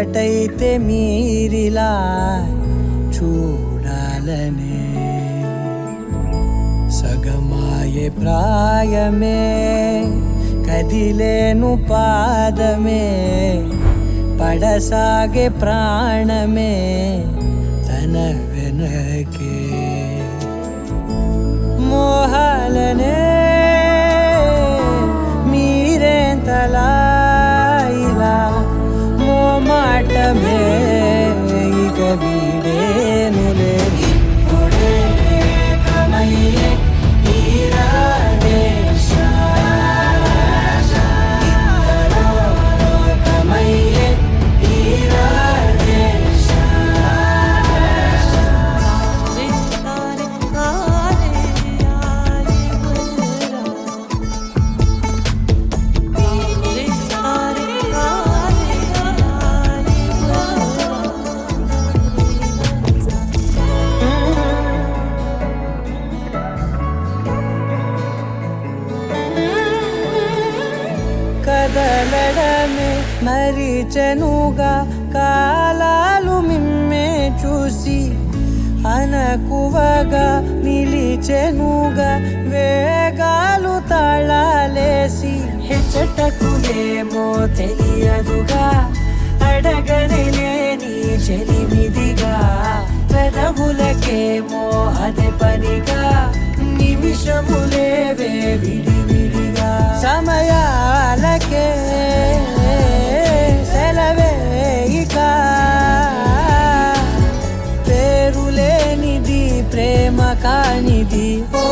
ఒకటైతే మీరిలా చూడాలనే సగమాయే ప్రాయమే కదిలేను పాదమే పడసాగే ప్రాణమే తన వెనకే మోహాలనే మీరేంతలా ఇలా మోమాటమే ఇక వీడేనులే ఇప్పుడే కమయ్యే కదలడమే మరిచెనుగా కాలాలు మిమ్మే చూసి అనకువగా నిలిచెనుగా వేగాలు తాళాలేసి హెచ్చటకు ఏమో తెలియదుగా అడగనలేని చెలిమిదిగా పెదవులకేమో అదే పనిగా నిమిషములేవే విడివిడిగా సమయాలకే సెలవే ఇక పేరులేనిది ప్రేమ కానిది ఓ